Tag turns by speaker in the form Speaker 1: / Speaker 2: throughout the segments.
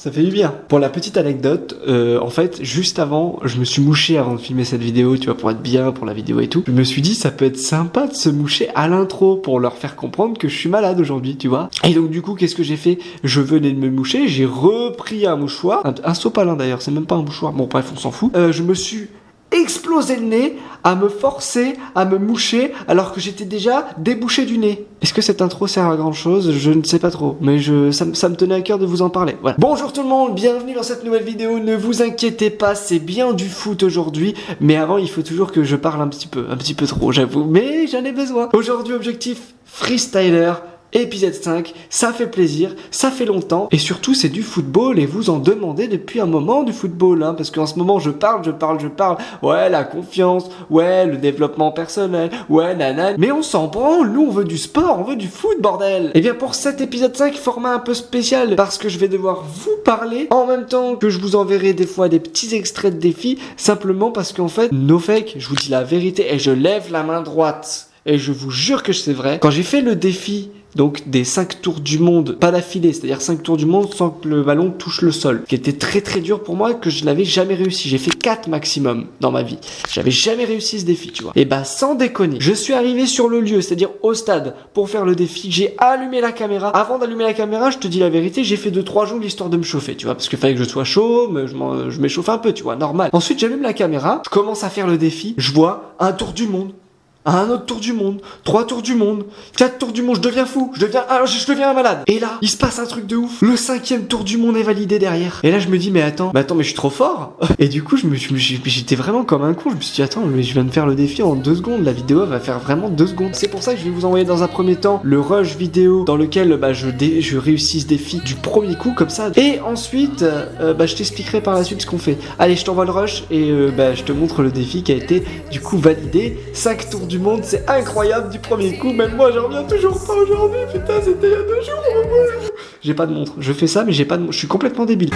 Speaker 1: Ça fait du bien. Pour la petite anecdote, en fait, juste avant, je me suis mouché avant de filmer cette vidéo, tu vois, pour être bien, pour la vidéo et tout. Je me suis dit, ça peut être sympa de se moucher à l'intro pour leur faire comprendre que je suis malade aujourd'hui, tu vois. Et donc, du coup, qu'est-ce que j'ai fait? Je venais de me moucher, j'ai repris un mouchoir, un sopalin d'ailleurs, c'est même pas un mouchoir. Bon, bref, on s'en fout. Je me suis explosé le nez à me forcer à me moucher alors que j'étais déjà débouché du nez. Est-ce que cette intro sert à grand chose? Je ne sais pas trop, mais ça me tenait à cœur de vous en parler. Voilà. Bonjour tout le monde, bienvenue dans cette nouvelle vidéo. Ne vous inquiétez pas, c'est bien du foot aujourd'hui, mais avant il faut toujours que je parle un petit peu trop, j'avoue, mais j'en ai besoin. Aujourd'hui, objectif freestyler. Épisode 5, ça fait plaisir, ça fait longtemps, et surtout c'est du football, et vous en demandez depuis un moment du football, hein, parce qu'en ce moment je parle, ouais, la confiance, ouais, le développement personnel, ouais, nanana, mais on s'en branle, nous on veut du sport, on veut du foot, bordel. Et bien pour cet épisode 5, format un peu spécial, parce que je vais devoir vous parler, en même temps que je vous enverrai des fois des petits extraits de défis, simplement parce qu'en fait, no fake, je vous dis la vérité, et je lève la main droite, et je vous jure que c'est vrai, quand j'ai fait le défi donc des 5 tours du monde, pas d'affilée, c'est-à-dire 5 tours du monde sans que le ballon touche le sol, qui était très très dur pour moi, que je n'avais jamais réussi. J'ai fait 4 maximum dans ma vie. J'avais jamais réussi ce défi, tu vois. Et bah sans déconner, je suis arrivé sur le lieu, c'est-à-dire au stade, pour faire le défi. J'ai allumé la caméra. Avant d'allumer la caméra, je te dis la vérité, j'ai fait 2-3 jours l'histoire de me chauffer, tu vois, parce qu'il fallait que je sois chaud, mais je m'échauffe un peu, tu vois, normal. Ensuite, j'allume la caméra, je commence à faire le défi, je vois un tour du monde. Un autre tour du monde, 3 tours du monde, 4 tours du monde, je deviens fou, je deviens un malade. Et là, il se passe un truc de ouf. Le 5e tour du monde est validé derrière. Et là, je me dis, mais attends, mais je suis trop fort. Et du coup, j'étais vraiment comme un con. Je me suis dit, attends, mais je viens de faire le défi en 2 secondes. La vidéo va faire vraiment 2 secondes. C'est pour ça que je vais vous envoyer dans un premier temps le rush vidéo dans lequel je réussis ce défi du premier coup comme ça. Et ensuite, je t'expliquerai par la suite ce qu'on fait. Allez, je t'envoie le rush et je te montre le défi qui a été du coup validé. 5 tours du monde, c'est incroyable du premier coup, même moi j'en reviens toujours pas aujourd'hui, putain c'était il y a 2 jours. J'ai pas de montre, je fais ça mais j'ai pas de montre, je suis complètement débile.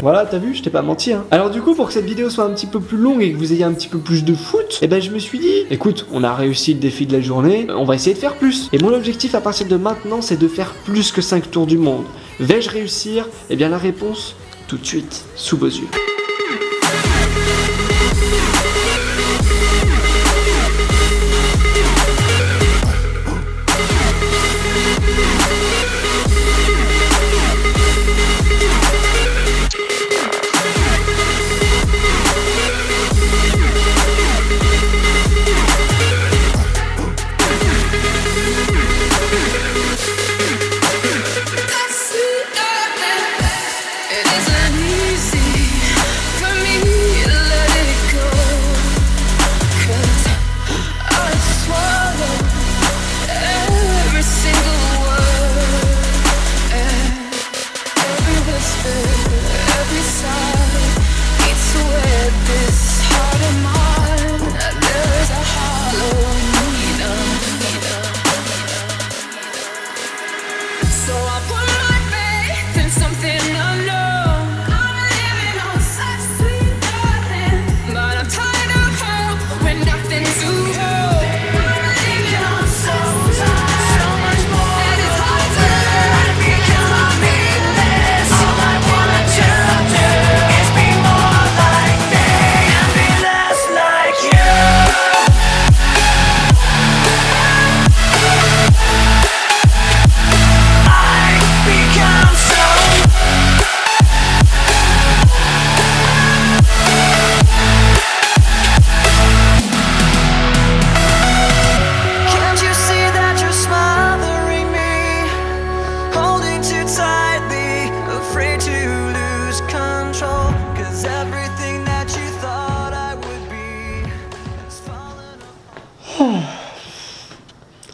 Speaker 1: Voilà, t'as vu, je t'ai pas menti, hein. Alors du coup, pour que cette vidéo soit un petit peu plus longue et que vous ayez un petit peu plus de foot, je me suis dit, écoute, on a réussi le défi de la journée, on va essayer de faire plus. Et mon objectif à partir de maintenant, c'est de faire plus que 5 tours du monde. Vais-je réussir? Eh bien la réponse, tout de suite, sous vos yeux.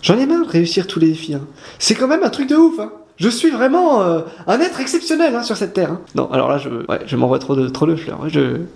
Speaker 1: J'en ai marre de réussir tous les défis, hein. C'est quand même un truc de ouf, hein. Je suis vraiment un être exceptionnel sur cette terre. Hein. Non, alors là, je m'envoie trop de fleurs.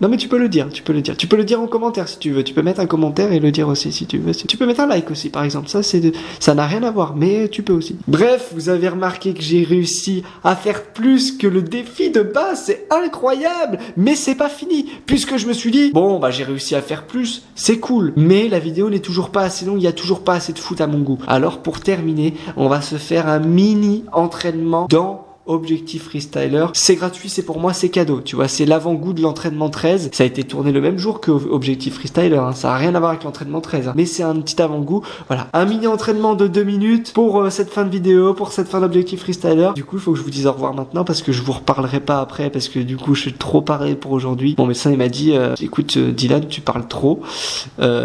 Speaker 1: Non, mais tu peux le dire. Tu peux le dire en commentaire si tu veux. Tu peux mettre un commentaire et le dire aussi si tu veux. Tu peux mettre un like aussi, par exemple. Ça n'a rien à voir, mais tu peux aussi. Bref, vous avez remarqué que j'ai réussi à faire plus que le défi de base. C'est incroyable. Mais c'est pas fini. Puisque je me suis dit, bon, bah j'ai réussi à faire plus. C'est cool. Mais la vidéo n'est toujours pas assez longue. Il y a toujours pas assez de foot à mon goût. Alors, pour terminer, on va se faire un mini entraînement dans Objectif Freestyler. C'est gratuit, c'est pour moi, c'est cadeau. Tu vois, c'est l'avant-goût de l'entraînement 13. Ça a été tourné le même jour que Objectif Freestyler. Hein. Ça a rien à voir avec l'entraînement 13. Hein. Mais c'est un petit avant-goût. Voilà. Un mini entraînement de 2 minutes pour cette fin de vidéo, pour cette fin d'Objectif Freestyler. Du coup, il faut que je vous dise au revoir maintenant parce que je vous reparlerai pas après parce que du coup, je suis trop parlé pour aujourd'hui. Mon médecin, il m'a dit, écoute, Dylan, tu parles trop.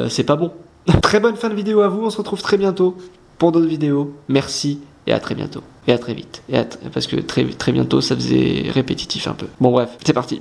Speaker 1: C'est pas bon. Très bonne fin de vidéo à vous. On se retrouve très bientôt pour d'autres vidéos. Merci. Et à très bientôt. Et à très vite. Parce que très bientôt, ça faisait répétitif un peu. Bon bref, c'est parti.